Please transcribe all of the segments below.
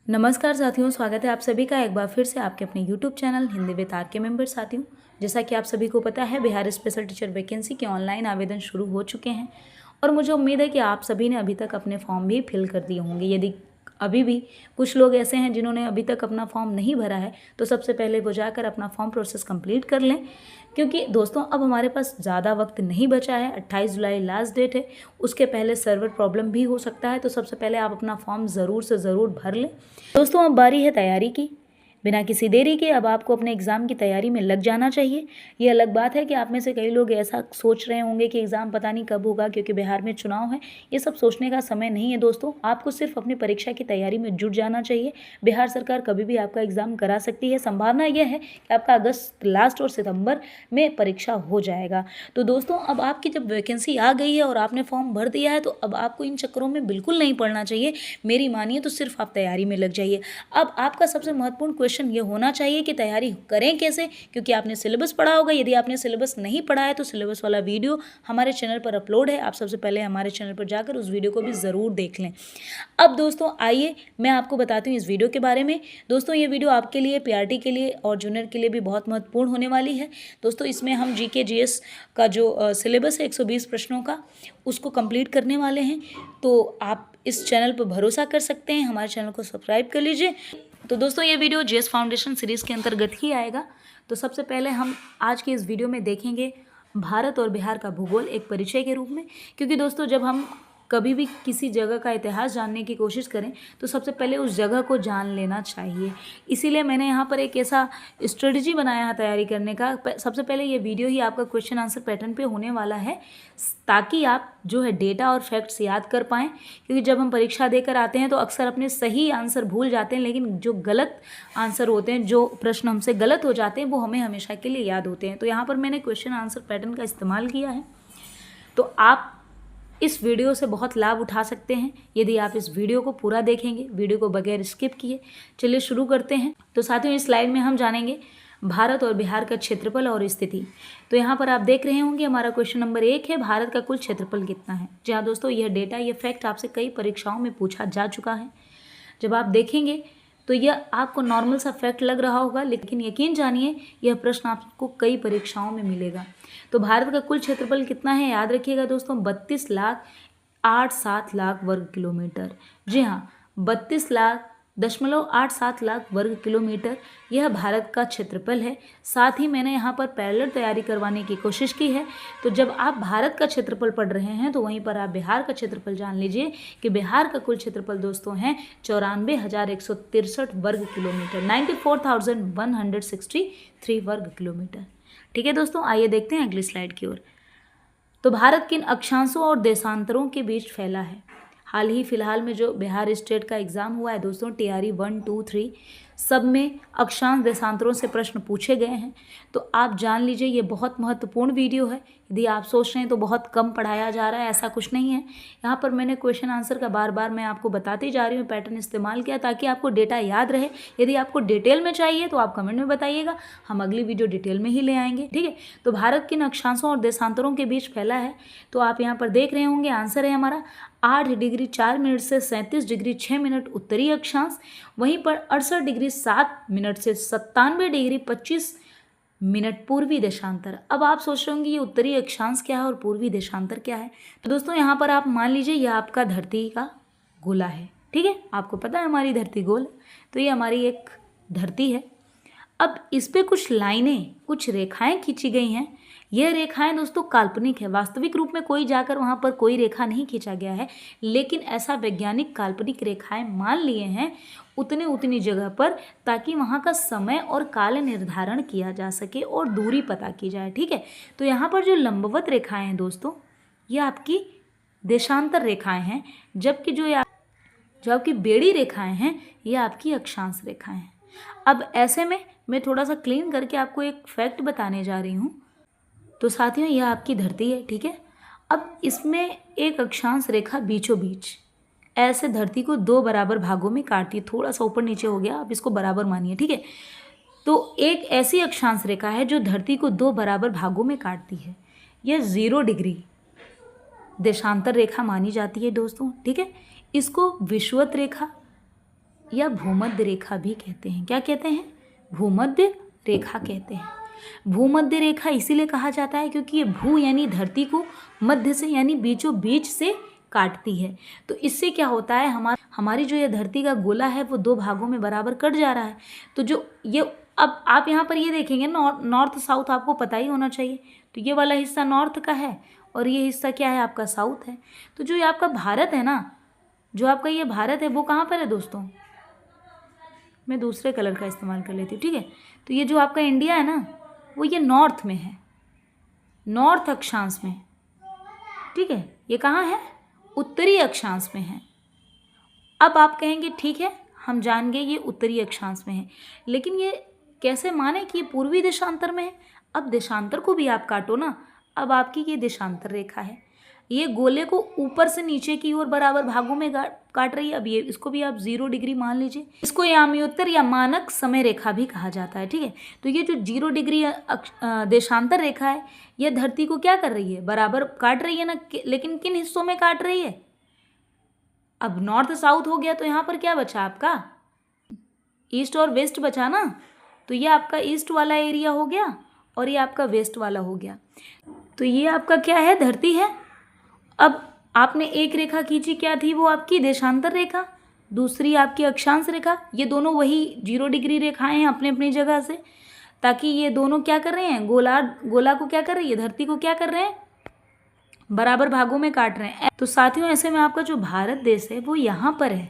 नमस्कार साथियों, स्वागत है आप सभी का एक बार फिर से आपके अपने YouTube channel Hindi with R K member. साथियों, जैसा कि आप सभी को पता है, बिहार स्पेशल टीचर वैकेंसी के ऑनलाइन आवेदन शुरू हो चुके हैं और मुझे उम्मीद है कि आप सभी ने अभी तक अपने फॉर्म भी फिल कर दिए होंगे। यदि अभी भी कुछ लोग ऐसे हैं जिन्होंने अभी तक अपना फॉर्म नहीं भरा है, तो सबसे पहले वो जाकर अपना फॉर्म प्रोसेस कंप्लीट कर लें, क्योंकि दोस्तों अब हमारे पास ज़्यादा वक्त नहीं बचा है। 28 जुलाई लास्ट डेट है, उसके पहले सर्वर प्रॉब्लम भी हो सकता है। तो सबसे पहले आप अपना फॉर्म ज़रूर से ज़रूर भर लें। दोस्तों, अब बारी है तैयारी की। बिना किसी देरी के अब आपको अपने एग्ज़ाम की तैयारी में लग जाना चाहिए। ये अलग बात है कि आप में से कई लोग ऐसा सोच रहे होंगे कि एग्ज़ाम पता नहीं कब होगा, क्योंकि बिहार में चुनाव है। ये सब सोचने का समय नहीं है दोस्तों, आपको सिर्फ अपनी परीक्षा की तैयारी में जुट जाना चाहिए। बिहार सरकार कभी भी आपका एग्ज़ाम करा सकती है। संभावना यह है कि आपका अगस्त लास्ट और सितंबर में परीक्षा हो जाएगा। तो दोस्तों, अब आपकी जब वैकेंसी आ गई है और आपने फॉर्म भर दिया है, तो अब आपको इन चक्करों में बिल्कुल नहीं पड़ना चाहिए। मेरी मानिए तो सिर्फ आप तैयारी में लग जाइए। अब आपका सबसे महत्वपूर्ण क्वेश्चन ये होना चाहिए कि तैयारी करें कैसे, क्योंकि आपने सिलेबस पढ़ा होगा। यदि आपने सिलेबस नहीं पढ़ा है तो सिलेबस वाला वीडियो हमारे चैनल पर अपलोड है, आप सबसे पहले हमारे चैनल पर जाकर उस वीडियो को भी ज़रूर देख लें। अब दोस्तों आइए मैं आपको बताती हूँ इस वीडियो के बारे में। दोस्तों, ये वीडियो आपके लिए, पीआरटी के लिए और जूनियर के लिए भी बहुत महत्वपूर्ण होने वाली है। दोस्तों, इसमें हम जीके जीएस का जो सिलेबस है 120 प्रश्नों का, उसको कंप्लीट करने वाले हैं। तो आप इस चैनल पर भरोसा कर सकते हैं, हमारे चैनल को सब्सक्राइब कर लीजिए। तो दोस्तों, ये वीडियो जीएस फाउंडेशन सीरीज़ के अंतर्गत ही आएगा। तो सबसे पहले हम आज के इस वीडियो में देखेंगे भारत और बिहार का भूगोल एक परिचय के रूप में, क्योंकि दोस्तों जब हम कभी भी किसी जगह का इतिहास जानने की कोशिश करें तो सबसे पहले उस जगह को जान लेना चाहिए। इसीलिए मैंने यहाँ पर एक ऐसा स्ट्रेटजी बनाया है तैयारी करने का। सबसे पहले ये वीडियो ही आपका क्वेश्चन आंसर पैटर्न पे होने वाला है, ताकि आप जो है डेटा और फैक्ट्स याद कर पाएँ, क्योंकि जब हम परीक्षा देकर आते हैं तो अक्सर अपने सही आंसर भूल जाते हैं, लेकिन जो गलत आंसर होते हैं, जो प्रश्न हमसे गलत हो जाते हैं, वो हमें हमेशा के लिए याद होते हैं। तो यहाँ पर मैंने क्वेश्चन आंसर पैटर्न का इस्तेमाल किया है। तो आप इस वीडियो से बहुत लाभ उठा सकते हैं यदि आप इस वीडियो को पूरा देखेंगे, वीडियो को बगैर स्किप किए। चलिए शुरू करते हैं। तो साथियों, इस स्लाइड में हम जानेंगे भारत और बिहार का क्षेत्रफल और स्थिति। तो यहाँ पर आप देख रहे होंगे हमारा क्वेश्चन नंबर 1 है, भारत का कुल क्षेत्रफल कितना है। जी हाँ दोस्तों, यह डेटा, यह फैक्ट आपसे कई परीक्षाओं में पूछा जा चुका है। जब आप देखेंगे तो यह आपको नॉर्मल सा फैक्ट लग रहा होगा, लेकिन यकीन जानिए यह प्रश्न आपको कई परीक्षाओं में मिलेगा। तो भारत का कुल क्षेत्रफल कितना है, याद रखिएगा दोस्तों, 32,87,00,000 वर्ग किलोमीटर। जी हाँ, 32,87,00,000 वर्ग किलोमीटर यह भारत का क्षेत्रफल है। साथ ही मैंने यहाँ पर पैरेलल तैयारी करवाने की कोशिश की है। तो जब आप भारत का क्षेत्रफल पढ़ रहे हैं तो वहीं पर आप बिहार का क्षेत्रफल जान लीजिए कि बिहार का कुल क्षेत्रफल दोस्तों है 94,163 वर्ग किलोमीटर, 94,163 वर्ग किलोमीटर। ठीक है दोस्तों, आइए देखते हैं अगली स्लाइड की ओर। तो भारत किन अक्षांशों और देशांतरों के बीच फैला है। हाल ही फिलहाल में जो बिहार स्टेट का एग्ज़ाम हुआ है दोस्तों, टीआरई 1, 2, 3 सब में अक्षांश देशांतरों से प्रश्न पूछे गए हैं। तो आप जान लीजिए ये बहुत महत्वपूर्ण वीडियो है। यदि आप सोच रहे हैं तो बहुत कम पढ़ाया जा रहा है, ऐसा कुछ नहीं है। यहाँ पर मैंने क्वेश्चन आंसर का बार बार मैं आपको बताती जा रही हूँ, पैटर्न इस्तेमाल किया ताकि आपको डेटा याद रहे। यदि आपको डिटेल में चाहिए तो आप कमेंट में बताइएगा, हम अगली वीडियो डिटेल में ही ले आएंगे। ठीक है, तो भारत किन अक्षांशों और देशांतरों के बीच फैला है, तो आप यहाँ पर देख रहे होंगे आंसर है हमारा 8 डिग्री 4 मिनट से 37 डिग्री 6 मिनट उत्तरी अक्षांश, वहीं पर 68 डिग्री 7 मिनट से 97 डिग्री 25 मिनट पूर्वी देशांतर। अब आप सोच रहे होंगे ये उत्तरी अक्षांश क्या है और पूर्वी देशांतर क्या है। तो दोस्तों यहाँ पर आप मान लीजिए यह आपका धरती का गोला है। ठीक है, आपको पता है हमारी धरती गोल है, तो ये हमारी एक धरती है। अब इस पे कुछ लाइनें, कुछ रेखाएं खींची गई हैं। यह रेखाएं दोस्तों काल्पनिक है, वास्तविक रूप में कोई जाकर वहां पर कोई रेखा नहीं खींचा गया है, लेकिन ऐसा वैज्ञानिक काल्पनिक रेखाएं मान लिए हैं उतनी जगह पर, ताकि वहां का समय और काल निर्धारण किया जा सके और दूरी पता की जाए। ठीक है, तो यहाँ पर जो लंबवत रेखाएं हैं दोस्तों, ये आपकी देशांतर रेखाएं हैं, जबकि जो आपकी बेड़ी रेखाएं हैं ये आपकी अक्षांश रेखाएं हैं। अब ऐसे में मैं थोड़ा सा क्लीन करके आपको एक फैक्ट बताने जा रही हूँ। तो साथियों, यह आपकी धरती है। ठीक है, अब इसमें एक अक्षांश रेखा बीचों बीच ऐसे धरती को 2 बराबर भागों में काटती है। थोड़ा सा ऊपर नीचे हो गया, आप इसको बराबर मानिए। ठीक है, तो एक ऐसी अक्षांश रेखा है जो धरती को 2 बराबर भागों में काटती है। यह 0 डिग्री देशांतर रेखा मानी जाती है दोस्तों। ठीक है, इसको विषुवत रेखा या भूमध्य रेखा भी कहते हैं। क्या कहते हैं? भूमध्य रेखा कहते हैं। भूमध्य रेखा इसीलिए कहा जाता है क्योंकि ये भू यानी धरती को मध्य से यानी बीचों बीच से काटती है। तो इससे क्या होता है, हमारी जो ये धरती का गोला है वो दो भागों में बराबर कट जा रहा है। तो जो ये अब आप यहाँ पर ये देखेंगे नॉर्थ साउथ आपको पता ही होना चाहिए। तो ये वाला हिस्सा नॉर्थ का है और ये हिस्सा क्या है आपका साउथ है। तो जो ये आपका भारत है ना, जो आपका ये भारत है वो कहाँ पर है दोस्तों? मैं दूसरे कलर का इस्तेमाल कर लेती हूँ, ठीक है। तो ये जो आपका इंडिया है ना वो ये नॉर्थ में है, नॉर्थ अक्षांश में, ठीक है। ये कहाँ है? उत्तरी अक्षांश में है। अब आप कहेंगे ठीक है हम जान गए ये उत्तरी अक्षांश में है, लेकिन ये कैसे माने कि ये पूर्वी देशांतर में है? अब देशांतर को भी आप काटो ना, अब आपकी ये देशांतर रेखा है, ये गोले को ऊपर से नीचे की ओर बराबर भागों में काट रही है। अब ये इसको भी आप 0 डिग्री मान लीजिए। इसको यामियोत्तर या मानक समय रेखा भी कहा जाता है, ठीक है। तो ये जो 0 डिग्री देशांतर रेखा है यह धरती को क्या कर रही है? बराबर काट रही है ना, लेकिन किन हिस्सों में काट रही है? अब नॉर्थ साउथ हो गया तो यहाँ पर क्या बचा आपका? ईस्ट और वेस्ट बचा ना। तो ये आपका ईस्ट वाला एरिया हो गया और ये आपका वेस्ट वाला हो गया। तो ये आपका क्या है? धरती है। अब आपने एक रेखा खींची, क्या थी वो? आपकी देशांतर रेखा। दूसरी आपकी अक्षांश रेखा। ये दोनों वही 0 डिग्री रेखाएं हैं अपने अपनी जगह से, ताकि ये दोनों क्या कर रहे हैं? गोला को क्या कर रही है? धरती को क्या कर रहे हैं? बराबर भागों में काट रहे हैं। तो साथियों ऐसे में आपका जो भारत देश है वो यहाँ पर है।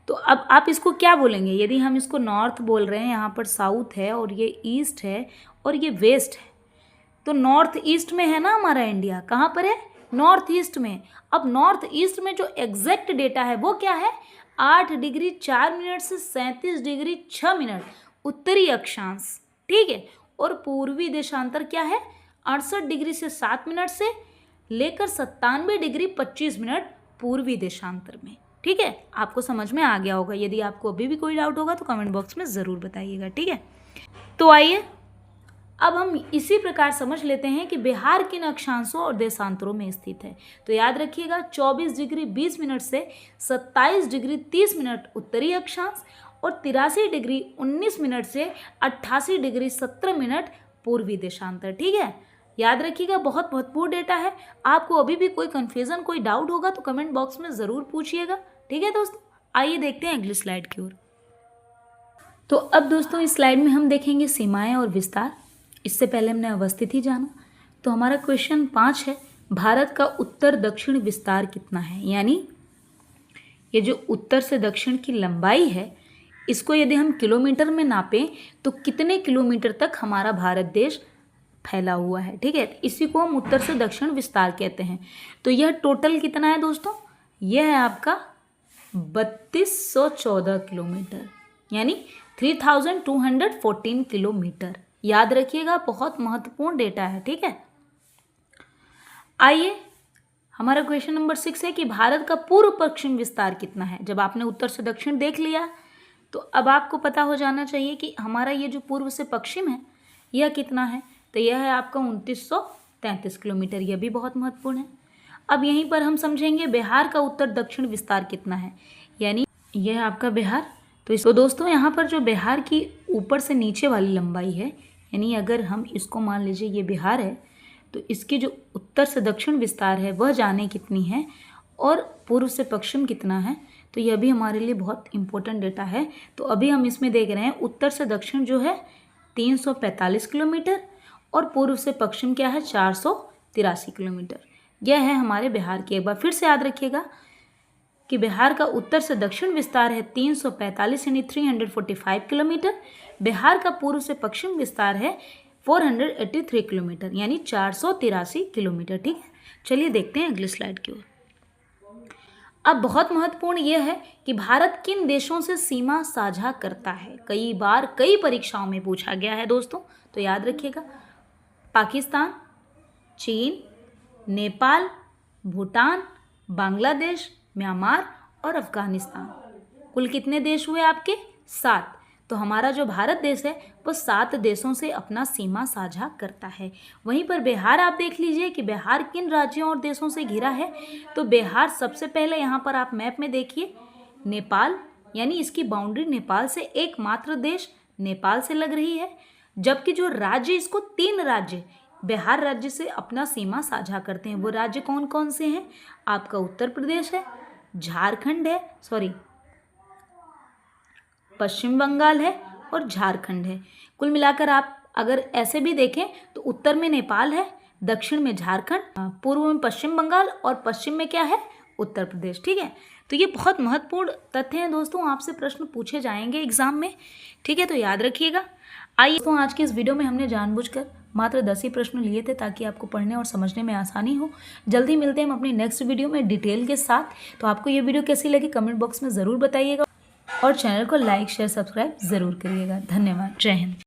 तो अब आप इसको क्या बोलेंगे? यदि हम इसको नॉर्थ बोल रहे हैं, यहाँ पर साउथ है और ये ईस्ट है और ये वेस्ट है, तो नॉर्थ ईस्ट में है ना हमारा इंडिया। कहाँ पर है? नॉर्थ ईस्ट में। अब नॉर्थ ईस्ट में जो एग्जैक्ट डेटा है वो क्या है? 8 डिग्री 4 मिनट से 37 डिग्री 6 मिनट उत्तरी अक्षांश, ठीक है। और पूर्वी देशांतर क्या है? 68 डिग्री से 7 मिनट से लेकर 97 डिग्री 25 मिनट पूर्वी देशांतर में, ठीक है। आपको समझ में आ गया होगा। यदि आपको अभी भी कोई डाउट होगा तो कमेंट बॉक्स में ज़रूर बताइएगा, ठीक है। तो आइए अब हम इसी प्रकार समझ लेते हैं कि बिहार किन अक्षांशों और देशांतरों में स्थित है। तो याद रखिएगा 24 डिग्री 20 मिनट से 27 डिग्री 30 मिनट उत्तरी अक्षांश और 83 डिग्री 19 मिनट से 88 डिग्री 17 मिनट पूर्वी देशांतर, ठीक है। याद रखिएगा, बहुत महत्वपूर्ण डेटा है। आपको अभी भी कोई कन्फ्यूजन, कोई डाउट होगा तो कमेंट बॉक्स में ज़रूर पूछिएगा, ठीक है दोस्तों। आइए देखते हैं अगली स्लाइड की ओर। तो अब दोस्तों इस स्लाइड में हम देखेंगे सीमाएं और विस्तार। इससे पहले हमने अवस्थिति जाना। तो हमारा क्वेश्चन 5 है, भारत का उत्तर दक्षिण विस्तार कितना है? यानी ये जो उत्तर से दक्षिण की लंबाई है इसको यदि हम किलोमीटर में नापें तो कितने किलोमीटर तक हमारा भारत देश फैला हुआ है, ठीक है। इसी को हम उत्तर से दक्षिण विस्तार कहते हैं। तो यह टोटल कितना है दोस्तों? यह है आपका 3214 किलोमीटर, यानी 3214 किलोमीटर। याद रखिएगा, बहुत महत्वपूर्ण डेटा है, ठीक है। आइए हमारा क्वेश्चन नंबर 6 है कि भारत का पूर्व पश्चिम विस्तार कितना है। जब आपने उत्तर से दक्षिण देख लिया तो अब आपको पता हो जाना चाहिए कि हमारा ये जो पूर्व से पश्चिम है यह कितना है। तो यह है आपका 2933 किलोमीटर। यह भी बहुत महत्वपूर्ण है। अब यहीं पर हम समझेंगे बिहार का उत्तर दक्षिण विस्तार कितना है, यानी यह है आपका बिहार। तो दोस्तों यहाँ पर जो बिहार की ऊपर से नीचे वाली लंबाई है, यानी अगर हम इसको मान लीजिए ये बिहार है तो इसकी जो उत्तर से दक्षिण विस्तार है वह जाने कितनी है और पूर्व से पश्चिम कितना है। तो यह भी हमारे लिए बहुत इंपॉर्टेंट डेटा है। तो अभी हम इसमें देख रहे हैं उत्तर से दक्षिण जो है 345 किलोमीटर और पूर्व से पश्चिम क्या है 483 किलोमीटर। यह है हमारे बिहार की। एक बार फिर से याद रखिएगा कि बिहार का उत्तर से दक्षिण विस्तार है 345 यानी 345 किलोमीटर। बिहार का पूर्व से पश्चिम विस्तार है 483 किलोमीटर यानी 483 किलोमीटर, ठीक है। चलिए देखते हैं अगली स्लाइड की ओर। अब बहुत महत्वपूर्ण यह है कि भारत किन देशों से सीमा साझा करता है। कई बार कई परीक्षाओं में पूछा गया है दोस्तों, तो याद रखिएगा पाकिस्तान, चीन, नेपाल, भूटान, बांग्लादेश, म्यांमार और अफगानिस्तान। कुल कितने देश हुए आपके? 7। तो हमारा जो भारत देश है वो 7 देशों से अपना सीमा साझा करता है। वहीं पर बिहार आप देख लीजिए कि बिहार किन राज्यों और देशों से घिरा है। तो बिहार सबसे पहले यहाँ पर आप मैप में देखिए नेपाल, यानी इसकी बाउंड्री नेपाल से एकमात्र देश नेपाल से लग रही है। जबकि जो राज्य, इसको 3 राज्य बिहार राज्य से अपना सीमा साझा करते हैं। वो राज्य कौन कौन से हैं? आपका उत्तर प्रदेश है, झारखंड है, पश्चिम बंगाल है और झारखंड है। कुल मिलाकर आप अगर ऐसे भी देखें तो उत्तर में नेपाल है, दक्षिण में झारखंड, पूर्व में पश्चिम बंगाल और पश्चिम में क्या है? उत्तर प्रदेश। ठीक है, तो ये बहुत महत्वपूर्ण तथ्य हैं दोस्तों, आपसे प्रश्न पूछे जाएंगे एग्जाम में। ठीक है, तो याद रखिएगा। आइए दोस्तों, आज की इस वीडियो में हमने जानबूझकर मात्र 10 ही प्रश्न लिए थे ताकि आपको पढ़ने और समझने में आसानी हो। जल्दी मिलते हैं हम अपनी नेक्स्ट वीडियो में डिटेल के साथ। तो आपको ये वीडियो कैसी लगी कमेंट बॉक्स में ज़रूर बताइएगा और चैनल को लाइक शेयर सब्सक्राइब ज़रूर करिएगा। धन्यवाद। जय हिंद।